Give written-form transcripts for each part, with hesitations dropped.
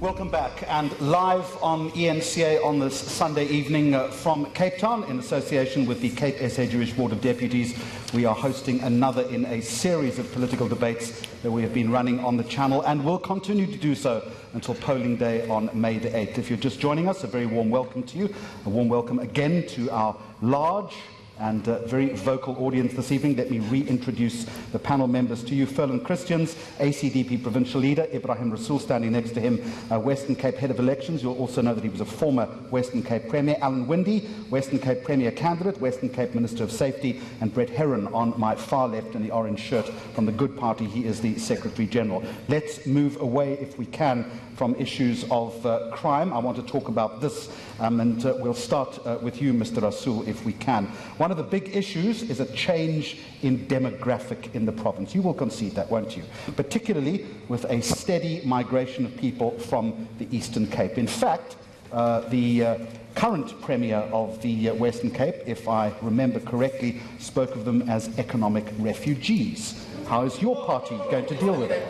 Welcome back, and live on ENCA on this Sunday evening from Cape Town in association with the Cape SA Jewish Board of Deputies, we are hosting another in a series of political debates that we have been running on the channel and will continue to do so until polling day on May the 8th. If you're just joining us, a very warm welcome to you, a warm welcome again to our large and very vocal audience this evening. Let me reintroduce the panel members to you. Ferlon Christians, ACDP Provincial Leader, Ebrahim Rassol standing next to him, Western Cape Head of Elections. You'll also know that he was a former Western Cape Premier. Winde, Western Cape Premier candidate, Western Cape Minister of Safety, and Herron on my far left in the orange shirt from the Good Party. He is the Secretary General. Let's move away, if we can, from issues of crime. I want to talk about this, and we'll start with you, Mr. Rassol, if we can. One of the big issues is a change in demographic in the province. You will concede that, won't you? Particularly with a steady migration of people from the Eastern Cape. In fact, the current Premier of the Western Cape, if I remember correctly, spoke of them as economic refugees. How is your party going to deal with it?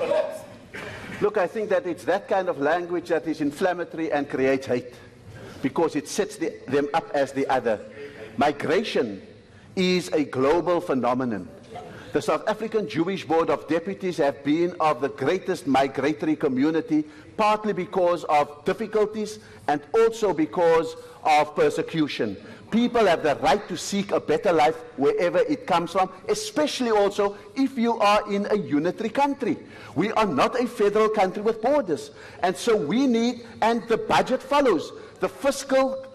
Look, I think that it's that kind of language that is inflammatory and creates hate, because it sets them up as the other. Migration is a global phenomenon. The South African Jewish Board of Deputies have been of the greatest migratory community, partly because of difficulties and also because of persecution. People have the right to seek a better life wherever it comes from, especially also if you are in a unitary country. We are not a federal country with borders. And so we need, and the budget follows. The fiscal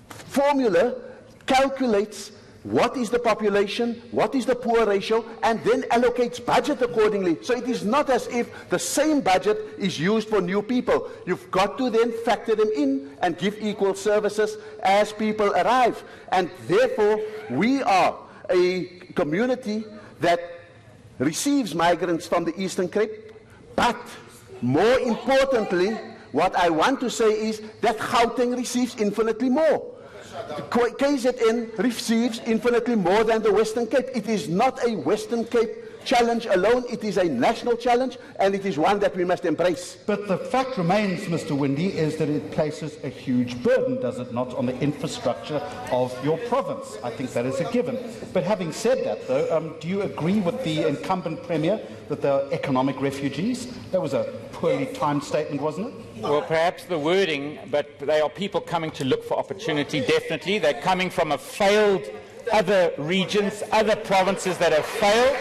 formula calculates what is the population, what is the poor ratio, and then allocates budget accordingly. So it is not as if the same budget is used for new people. You've got to then factor them in and give equal services as people arrive. And therefore, we are a community that receives migrants from the Eastern Cape, but more importantly, what I want to say is that Gauteng receives infinitely more. KZN receives infinitely more than the Western Cape. It is not a Western Cape challenge alone, it is a national challenge, and it is one that we must embrace. But the fact remains, Mr. Winde, is that it places a huge burden, does it not, on the infrastructure of your province? I think that is a given. But having said that, though, do you agree with the incumbent Premier that they are economic refugees? That was a poorly timed statement, wasn't it? Well, perhaps the wording, but they are people coming to look for opportunity, definitely. They're coming from a failed other regions, other provinces that have failed,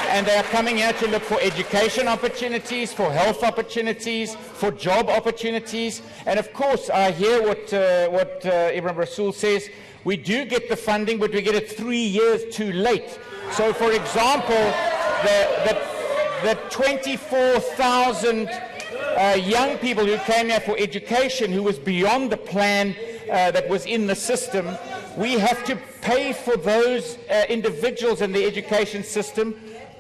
and they are coming here to look for education opportunities, for health opportunities, for job opportunities. And of course, I hear what Ebrahim Rassol says. We do get the funding, but we get it 3 years too late. So, for example, the 24,000 young people who came here for education, who was beyond the plan that was in the system, we have to pay for those individuals in the education system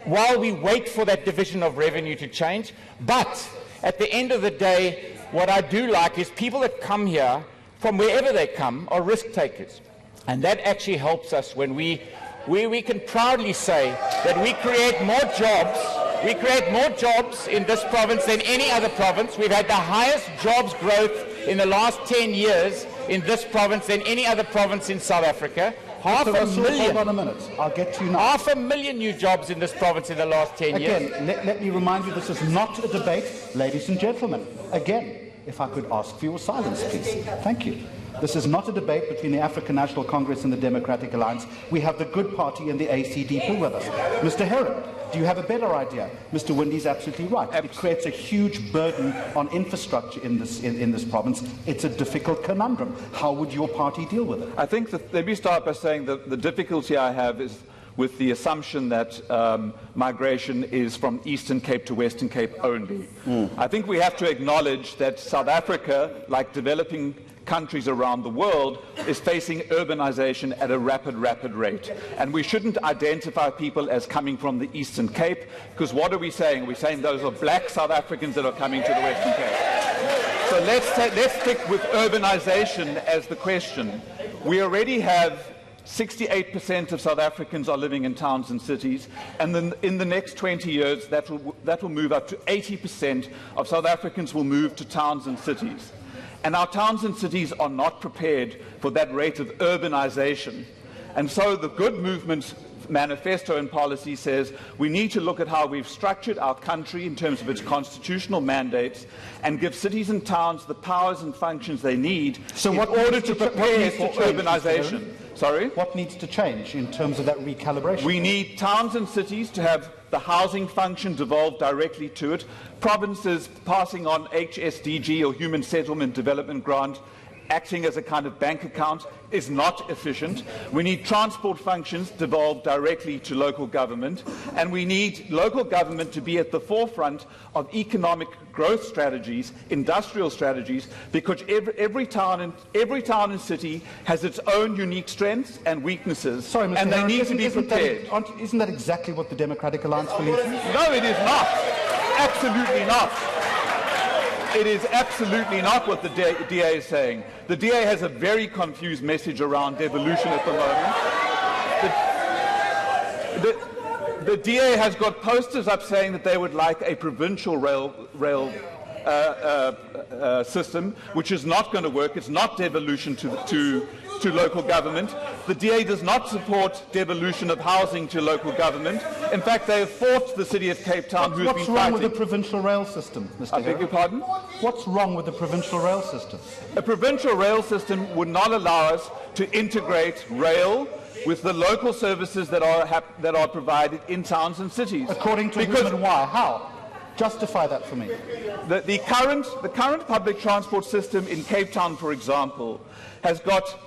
while we wait for that division of revenue to change. But at the end of the day, what I do like is people that come here from wherever they come are risk takers. And that actually helps us when we can proudly say that we create more jobs. We create more jobs in this province than any other province. We've had the highest jobs growth in the last 10 years in this province than any other province in South Africa. Half a million. Hold on a minute. I'll get to you now. 500,000 new jobs in this province in the last 10 years. Again, let me remind you, this is not a debate, ladies and gentlemen. Again, if I could ask for your silence, please. Thank you. This is not a debate between the African National Congress and the Democratic Alliance. We have the Good Party and the ACDP with us. Mr. Herron, do you have a better idea? Mr. Winde is absolutely right. It creates a huge burden on infrastructure in this province. It's a difficult conundrum. How would your party deal with it? I think that, let me start by saying that the difficulty I have is with the assumption that migration is from Eastern Cape to Western Cape only. I think we have to acknowledge that South Africa, like developing countries around the world, is facing urbanization at a rapid rate. And we shouldn't identify people as coming from the Eastern Cape, because what are we saying? We're saying those are black South Africans that are coming to the Western Cape. So let's stick with urbanization as the question. We already have 68% of South Africans are living in towns and cities, and then in the next 20 years that will move up to 80% of South Africans will move to towns and cities. And our towns and cities are not prepared for that rate of urbanisation. And so the Good Movement's manifesto and policy says we need to look at how we've structured our country in terms of its constitutional mandates and give cities and towns the powers and functions they need in order to prepare for urbanisation. Sorry? What needs to change in terms of that recalibration? We need towns and cities to have the housing function devolved directly to it, provinces passing on HSDG or Human Settlement Development Grant acting as a kind of bank account is not efficient. We need transport functions devolved directly to local government, and we need local government to be at the forefront of economic growth strategies, industrial strategies, because every town and city has its own unique strengths and weaknesses. Sorry, Mr. and they Herron, need to be prepared. Isn't that exactly what the Democratic Alliance believes in? No, it is not. Absolutely not. It is absolutely not what the DA is saying. The DA has a very confused message around devolution at the moment. The DA has got posters up saying that they would like a provincial rail system, which is not going to work. It's not devolution to local government. The DA does not support devolution of housing to local government. In fact, they have fought the city of Cape Town, who's been fighting. What's wrong with the provincial rail system, Mr. I beg your pardon? What's wrong with the provincial rail system? A provincial rail system would not allow us to integrate rail with the local services that are provided in towns and cities. According to whom and why? How? Justify that for me. The current public transport system in Cape Town, for example, has got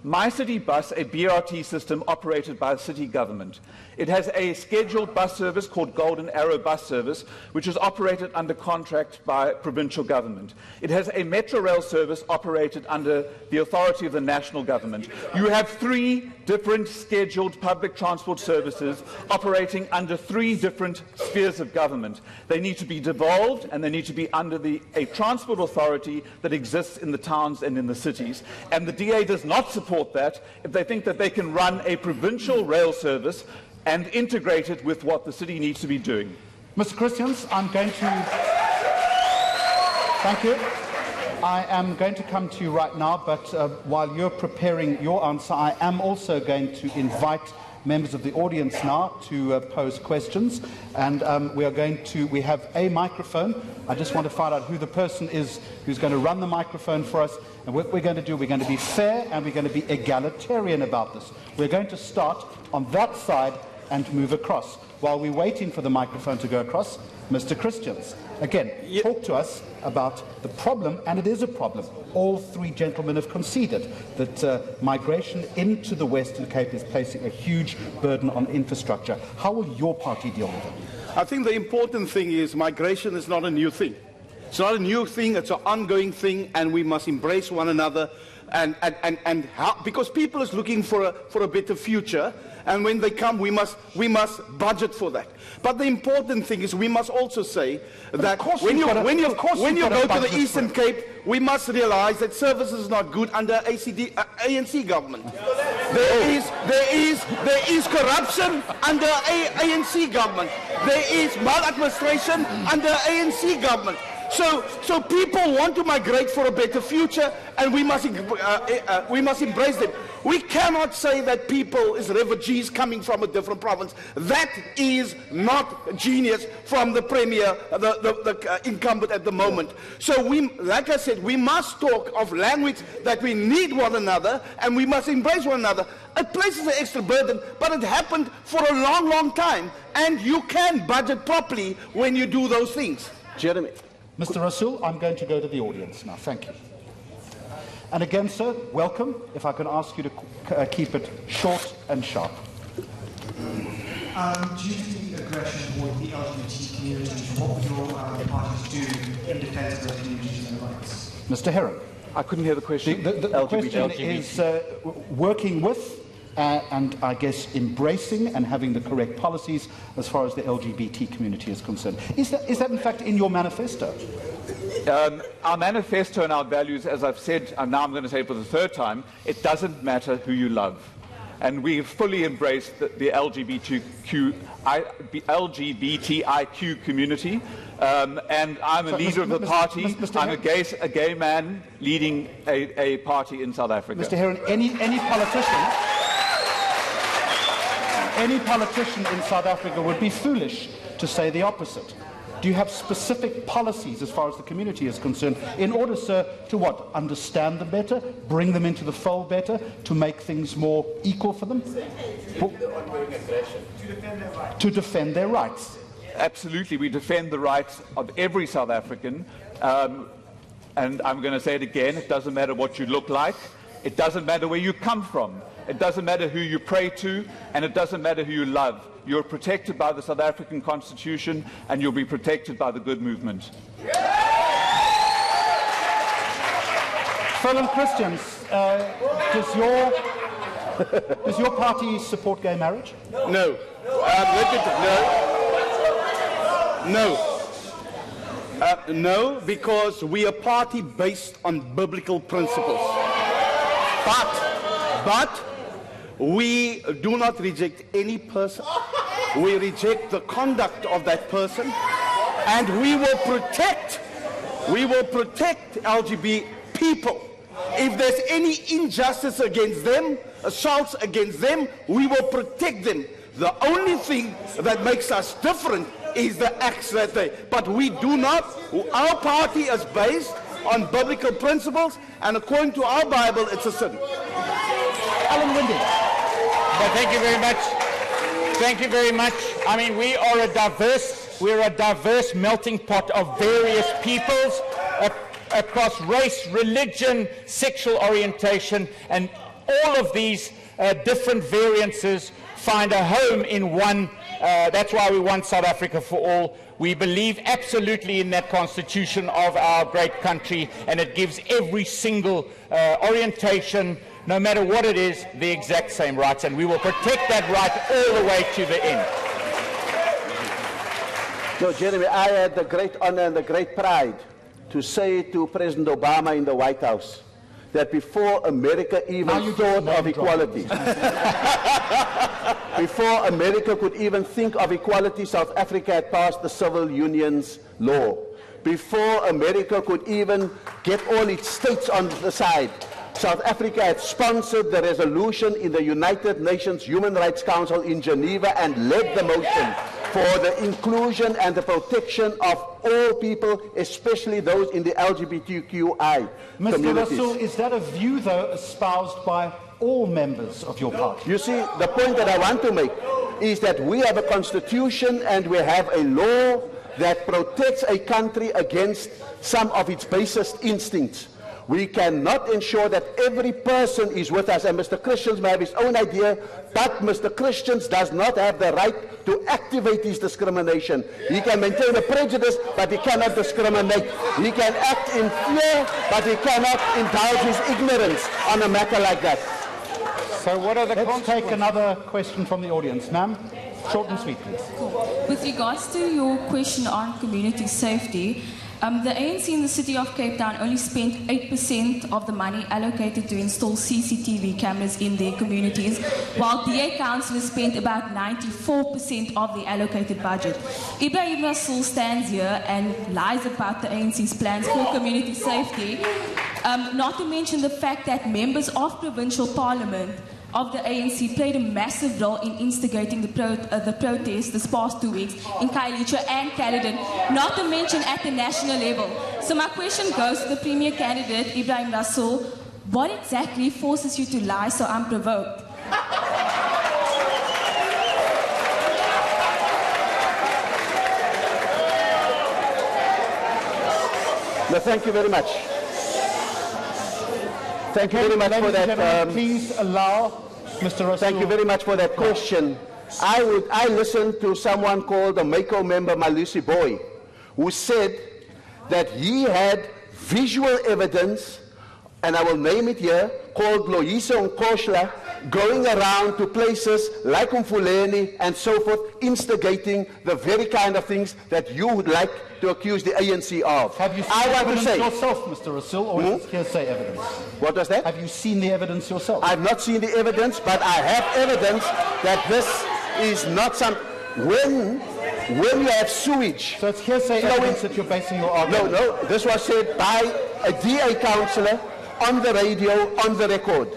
My City Bus, a BRT system operated by the city government. It has a scheduled bus service called Golden Arrow Bus Service, which is operated under contract by provincial government. It has a Metro Rail service operated under the authority of the national government. You have 3 different scheduled public transport services operating under 3 different spheres of government. They need to be devolved, and they need to be under a transport authority that exists in the towns and in the cities. And the DA does not support that if they think that they can run a provincial rail service and integrate it with what the city needs to be doing. Mr. Christians, I'm going to... Thank you. I am going to come to you right now, but while you're preparing your answer, I am also going to invite members of the audience now to pose questions, and we have a microphone. I just want to find out who the person is who's going to run the microphone for us, and what we're going to do, we're going to be fair and we're going to be egalitarian about this. We're going to start on that side and move across. While we're waiting for the microphone to go across, Mr. Christians, again, talk to us about the problem, and it is a problem. All 3 gentlemen have conceded that migration into the Western Cape is placing a huge burden on infrastructure. How will your party deal with it? I think the important thing is migration is not a new thing. It's not a new thing, it's an ongoing thing, and we must embrace one another, because people is looking for a better future, and when they come, we must budget for that. But the important thing is we must also say that when you go to the Eastern Cape, we must realize that service is not good under ANC government. There is corruption under ANC government. There is maladministration under ANC government. So people want to migrate for a better future, and we must embrace them. We cannot say that people is refugees coming from a different province. That is not genius from the premier, the incumbent at the moment. So like I said, we must talk of language that we need one another, and we must embrace one another. It places an extra burden, but it happened for a long, long time, and you can budget properly when you do those things. Jeremy. Mr. Rassol, I'm going to go to the audience now. Thank you. And again, sir, welcome. If I can ask you to keep it short and sharp. Due to the aggression toward the LGBT communities, what will your parties do in defence of those communities and rights? Mr. Herron. I couldn't hear the question. The question is working with and I guess embracing and having the correct policies as far as the LGBT community is concerned. Is that in fact in your manifesto? Our manifesto and our values, as I've said, and now I'm going to say it for the 3rd time, it doesn't matter who you love. and we've fully embraced the LGBTIQ community. And I'm a leader of the party. I'm a gay man leading a party in South Africa. Mr. Herron, any politician in South Africa would be foolish to say the opposite. Do you have specific policies as far as the community is concerned in order, sir, to what? Understand them better, bring them into the fold better, to make things more equal for them? To defend their rights. Absolutely, we defend the rights of every South African. And I'm going to say it again, it doesn't matter what you look like, it doesn't matter where you come from, it doesn't matter who you pray to, and it doesn't matter who you love. You're protected by the South African Constitution, and you'll be protected by the good movement. Fellow Christians, does your party support gay marriage? No. No, because we are a party based on biblical principles. But we do not reject any person. We reject the conduct of that person, and we will protect LGBT people. If there's any injustice against them, assaults against them, we will protect them. The only thing that makes us different is the acts that they, but we do not, our party is based on biblical principles, and according to our Bible, it's a sin. Alan Winde. Well, thank you very much. Thank you very much. I mean, we're a diverse melting pot of various peoples across race, religion, sexual orientation, and all of these different variances find a home in one. That's why we want South Africa for all. We believe absolutely in that constitution of our great country, and it gives every single orientation, no matter what it is, the exact same rights, and we will protect that right all the way to the end. No, Jeremy, I had the great honor and the great pride to say to President Obama in the White House that before America even thought of equality, before America could even think of equality, South Africa had passed the civil unions law. Before America could even get all its states on the side, South Africa had sponsored the resolution in the United Nations Human Rights Council in Geneva and led the motion for the inclusion and the protection of all people, especially those in the LGBTQI communities. Mr. Rassol, is that a view, though, espoused by all members of your party? You see, the point that I want to make is that we have a constitution and we have a law that protects a country against some of its basest instincts. We cannot ensure that every person is with us, and Mr. Christians may have his own idea, but Mr. Christians does not have the right to activate his discrimination. He can maintain a prejudice, but he cannot discriminate. He can act in fear, but he cannot indulge his ignorance on a matter like that. So what are the Let's take another question from the audience. Ma'am, short and sweet, please. Cool. With regards to your question on community safety, the ANC in the city of Cape Town only spent 8% of the money allocated to install CCTV cameras in their communities, while DA councillors spent about 94% of the allocated budget. Ebrahim Rassol stands here and lies about the ANC's plans for community safety, not to mention the fact that members of Provincial Parliament of the ANC played a massive role in instigating the protests this past 2 weeks in Khayelitsha and Caledon, not to mention at the national level. So my question goes to the Premier candidate, Ebrahim Rassol. What exactly forces you to lie so unprovoked? No, thank you very much. Thank you very much for that. Please allow Mr. Rassol. Thank you very much for that question. I listened to someone called the Mako member Malusi Boy, who said that he had visual evidence and I will name it here, called Loyiso Nkoshla, going around to places like Umfuleni and so forth, instigating the very kind of things that you would like to accuse the ANC of. Have you seen the evidence yourself, Mr. Rassol, or is this hearsay evidence? What was that? Have you seen the evidence yourself? I've not seen the evidence, but I have evidence that this is not some... When you have sewage... So it's hearsay evidence that you're basing your argument? No, this was said by a DA councillor on the radio, on the record.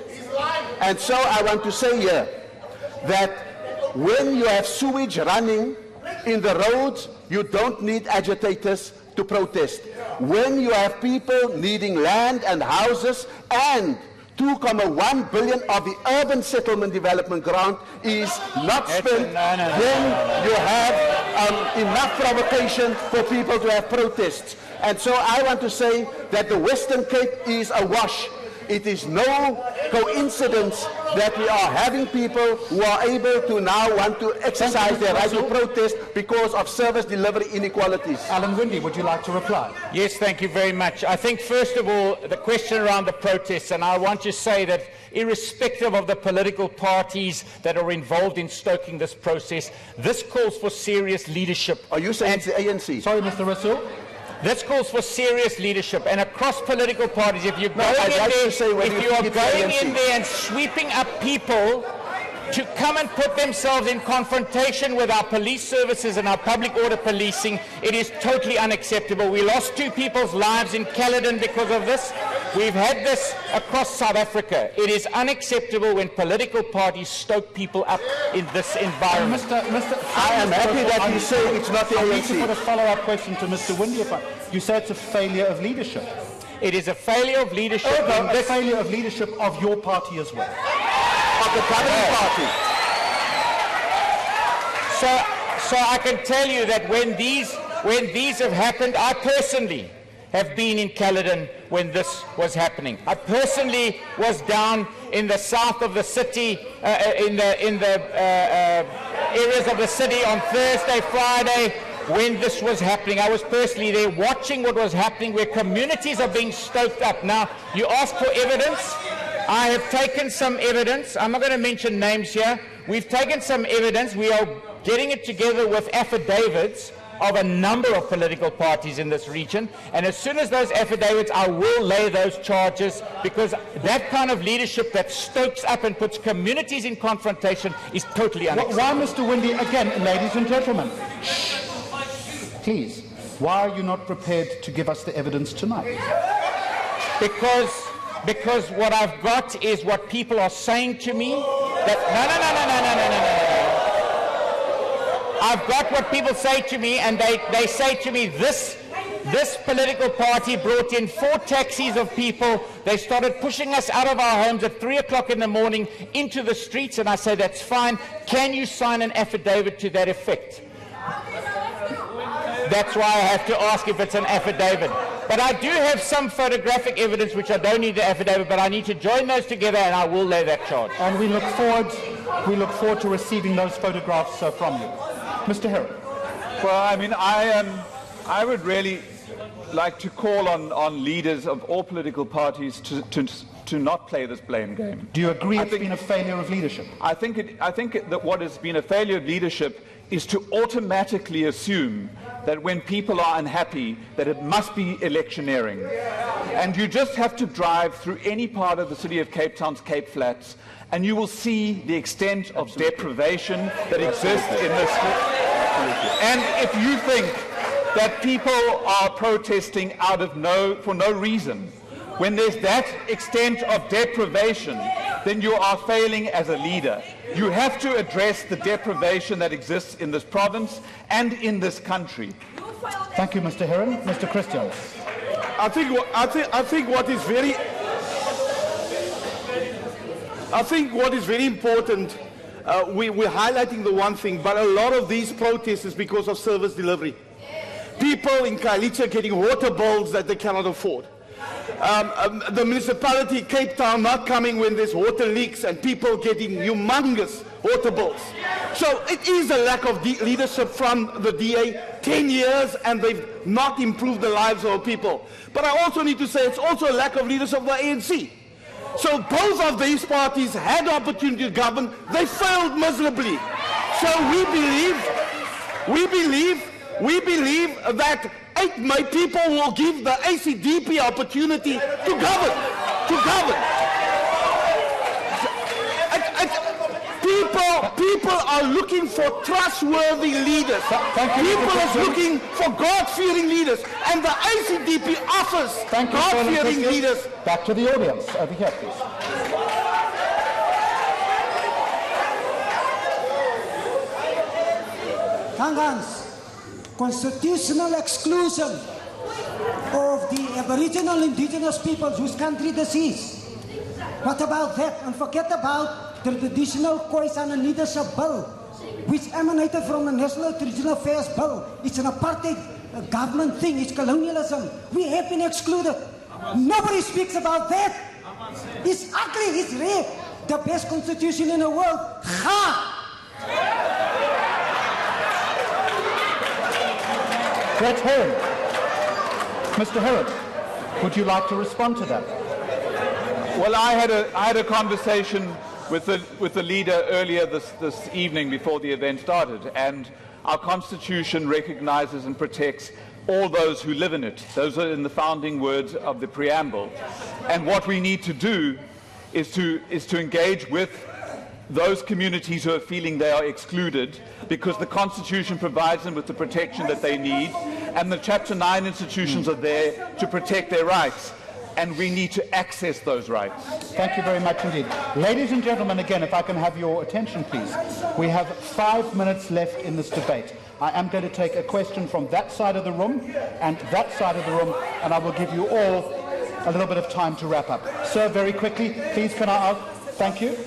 And so I want to say here that when you have sewage running in the roads, you don't need agitators to protest. When you have people needing land and houses, and 2.1 billion of the urban settlement development grant is not spent, then you have enough provocation for people to have protests. And so I want to say that the Western Cape is awash. It is no coincidence that we are having people who are able to now want to exercise their right to protest because of service delivery inequalities. Alan Winde, would you like to reply? Yes, thank you very much. I think, first of all, the question around the protests, and I want to say that irrespective of the political parties that are involved in stoking this process, this calls for serious leadership. Are you saying it's the ANC? Sorry, Mr. Rassol. This calls for serious leadership, and across political parties, if you're going in there and sweeping up people to come and put themselves in confrontation with our police services and our public order policing, it is totally unacceptable. We lost 2 people's lives in Caledon because of this. We've had this across South Africa. It is unacceptable when political parties stoke people up in this environment. I am happy that you say it's not the ANC. I need to put a follow-up question to Mr. Winde. You say it's a failure of leadership. It is a failure of leadership. A failure of leadership of your party as well. Of the governing party. So I can tell you that when these have happened, I personally have been in Caledon when this was happening. I personally was down in the south of the city, in the areas of the city on Thursday, Friday, when this was happening. I was personally there watching what was happening, where communities are being stoked up. Now, you ask for evidence. I have taken some evidence. I'm not going to mention names here. We've taken some evidence. We are getting it together with affidavits of a number of political parties in this region, and as soon as those affidavits, I will lay those charges, because that kind of leadership that stokes up and puts communities in confrontation is totally unacceptable. Why, Mr. Winde, again, ladies and gentlemen, please, why are you not prepared to give us the evidence tonight? Because what I've got is what people are saying to me, that no. I've got what people say to me, and they say to me, this political party brought in 4 taxis of people. They started pushing us out of our homes at 3 o'clock in the morning into the streets, and I say, that's fine. Can you sign an affidavit to that effect? That's why I have to ask if it's an affidavit. But I do have some photographic evidence which I don't need the affidavit, but I need to join those together, and I will lay that charge. And we look forward to receiving those photographs from you. Mr. Herron. Well, I mean, I would really like to call on leaders of all political parties to not play this blame game. Do you agree it's been a failure of leadership? I think that what has been a failure of leadership is to automatically assume that when people are unhappy, that it must be electioneering. And you just have to drive through any part of the city of Cape Town's Cape Flats, and you will see the extent of deprivation that exists in this. And if you think that people are protesting for no reason, when there's that extent of deprivation, then you are failing as a leader. You have to address the deprivation that exists in this province and in this country. Thank you, Mr. Herron. Mr. Christian. I think what is very important, we're highlighting the one thing, but a lot of these protests is because of service delivery. People in Kailicha getting water bills that they cannot afford. The municipality, Cape Town, not coming when there's water leaks and people getting humongous water bills. So it is a lack of leadership from the DA. 10 years and they've not improved the lives of people. But I also need to say it's also a lack of leadership of the ANC. So both of these parties had the opportunity to govern. They failed miserably. So we believe that my people will give the ACDP opportunity to govern. People are looking for trustworthy leaders. People are looking for God-fearing leaders. And the ACDP offers God-fearing leaders. Back to the audience. Over here, please. Tangans, constitutional exclusion of the Aboriginal indigenous peoples whose country this is. What about that? And forget about the traditional Khoisan and leadership bill, which emanated from the National Traditional Affairs Bill. It's an apartheid government thing. It's colonialism. We have been excluded. Nobody speaks about that. It's ugly. It's rape. The best constitution in the world. Ha! Brett Herron. Mr. Herron, would you like to respond to that? Well, I had a conversation with the leader earlier this evening before the event started, and our Constitution recognizes and protects all those who live in it. Those are in the founding words of the preamble. And what we need to do is to engage with those communities who are feeling they are excluded, because the Constitution provides them with the protection that they need, and the Chapter 9 institutions are there to protect their rights. And we need to access those rights. Thank you very much indeed. Ladies and gentlemen, again, if I can have your attention, please. We have 5 minutes left in this debate. I am going to take a question from that side of the room and that side of the room, and I will give you all a little bit of time to wrap up. Sir, very quickly, please, can I ask? Thank you.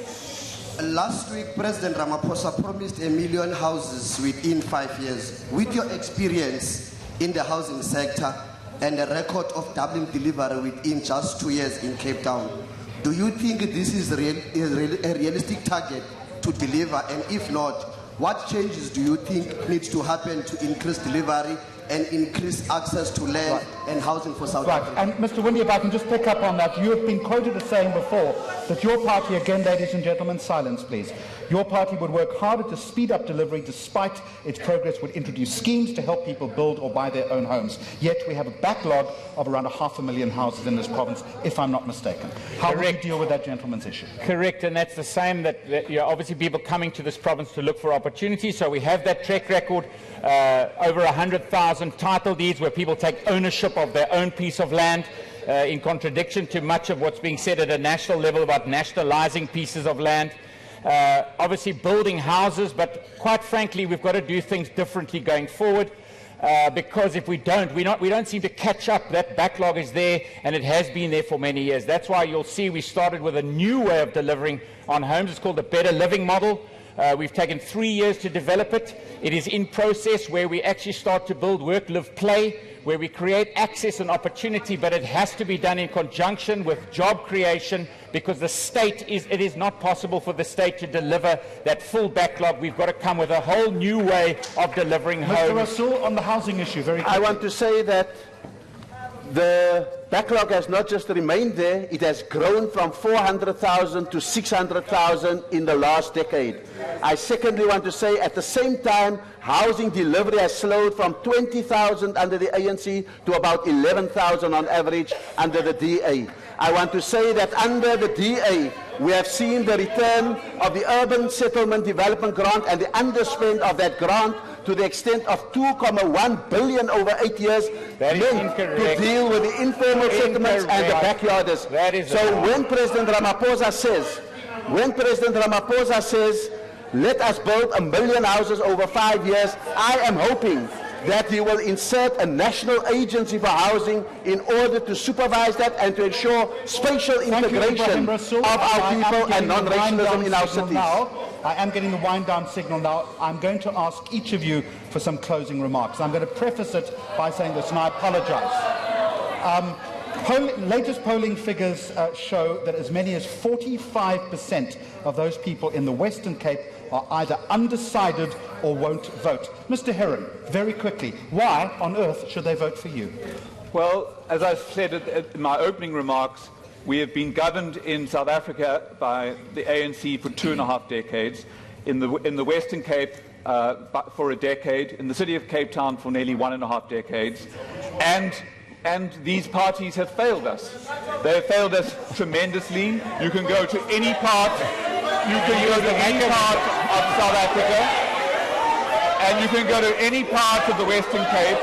Last week, President Ramaphosa promised 1 million houses within 5 years. With your experience in the housing sector, and a record of doubling delivery within just 2 years in Cape Town, do you think this is a realistic target to deliver? And if not, what changes do you think needs to happen to increase delivery and increase access to land and housing for South Africa? And Mr. Winde, if I can just pick up on that, you have been quoted as saying before that your party, again, ladies and gentlemen, silence please, your party would work harder to speed up delivery despite its progress would introduce schemes to help people build or buy their own homes. Yet we have a backlog of around 500,000 houses in this province, if I'm not mistaken. How will you deal with that gentleman's issue? Correct, and that's the same that obviously people coming to this province to look for opportunities. So we have that track record, over 100,000 title deeds where people take ownership of their own piece of land, in contradiction to much of what's being said at a national level about nationalizing pieces of land. Obviously building houses, but quite frankly we've got to do things differently going forward, because if we don't, we don't seem to catch up. That backlog is there, and it has been there for many years. That's why you'll see we started with a new way of delivering on homes. It's called the Better Living Model. We've taken 3 years to develop it. It is in process, where we actually start to build work, live, play, where we create access and opportunity, but it has to be done in conjunction with job creation, because the state it is not possible for the state to deliver that full backlog. We've got to come with a whole new way of delivering homes. Mr. Rassol, on the housing issue, very quickly. I want to say that the backlog has not just remained there, it has grown from 400,000 to 600,000 in the last decade. I secondly want to say at the same time, housing delivery has slowed from 20,000 under the ANC to about 11,000 on average under the DA. I want to say that under the DA, we have seen the return of the Urban Settlement Development Grant and the underspend of that grant to the extent of 2.1 billion over 8 years, meant to deal with the informal settlements and the backyarders. So when President Ramaphosa says, let us build 1 million houses over 5 years, I am hoping that he will insert a national agency for housing in order to supervise that and to ensure spatial integration of our people and non-racialism in our cities. Now, I am getting the wind-down signal now. I'm going to ask each of you for some closing remarks. I'm going to preface it by saying this, and I apologize. Latest polling figures show that as many as 45% of those people in the Western Cape are either undecided or won't vote. Mr. Herron, very quickly, why on earth should they vote for you? Well, as I said in my opening remarks, we have been governed in South Africa by the ANC for 2.5 decades, in the Western Cape for a decade, in the city of Cape Town for nearly 1.5 decades, and these parties have failed us. They have failed us tremendously. You can go to any part, of South Africa, and you can go to any part of the Western Cape,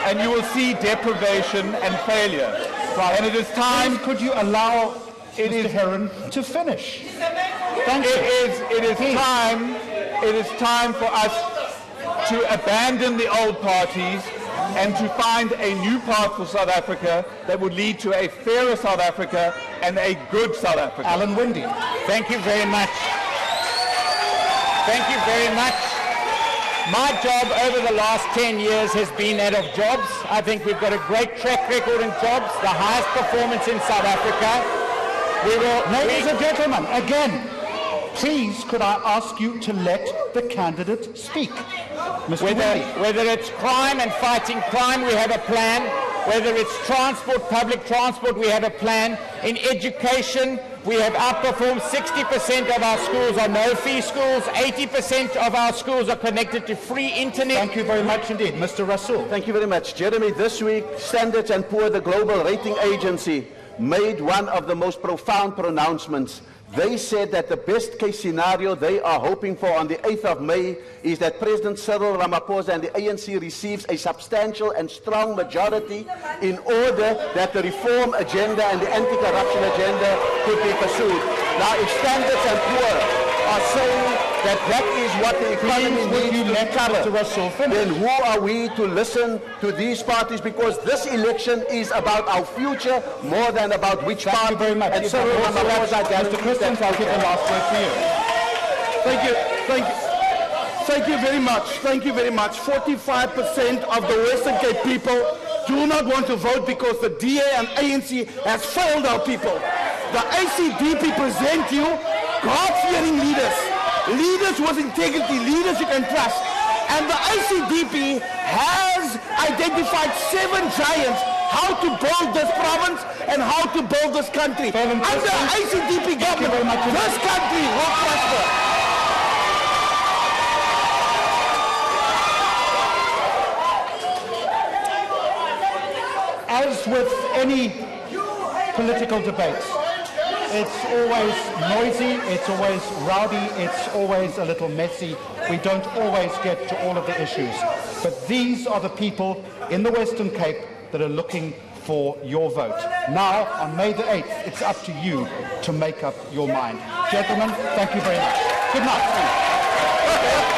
and you will see deprivation and failure. Right. And it is time. Please, could you allow Mr. Herron to finish? Thank you. It is time for us to abandon the old parties and to find a new path for South Africa that would lead to a fairer South Africa and a good South Africa. Alan Winde. Thank you very much. Thank you very much. My job over the last 10 years has been that of jobs. I think we've got a great track record in jobs, the highest performance in South Africa. Ladies and gentlemen, again, please could I ask you to let the candidate speak? Mr. Whether it's crime and fighting crime, we have a plan. Whether it's transport, public transport, we have a plan. In education, we have outperformed. 60% of our schools are no-fee schools. 80% of our schools are connected to free internet. Thank you very much indeed. Mr. Rassol. Thank you very much. Jeremy, this week, Standard & Poor's, the global rating agency, made one of the most profound pronouncements. They said that the best case scenario they are hoping for on the 8th of May is that President Cyril Ramaphosa and the ANC receives a substantial and strong majority in order that the reform agenda and the anti-corruption agenda could be pursued. Now, if Standard & Poor's are saying that is what the economy needs to recover, then who are we to listen to these parties? Because this election is about our future more than about which party. Thank you very much. And Cyril Ramaphosa, Mr. Christians, I'll give the last word to you. Thank you very much. Thank you very much. 45% of the Western Cape people do not want to vote because the DA and ANC has failed our people. The ACDP present you God-fearing leaders. Leaders with integrity, leaders you can trust. And the ACDP has identified 7 giants how to build this province and how to build this country. Under ACDP government, this country will prosper. As with any political debate, it's always noisy, it's always rowdy, it's always a little messy. We don't always get to all of the issues. But these are the people in the Western Cape that are looking for your vote. Now, on May the 8th, it's up to you to make up your mind. Gentlemen, thank you very much. Good night.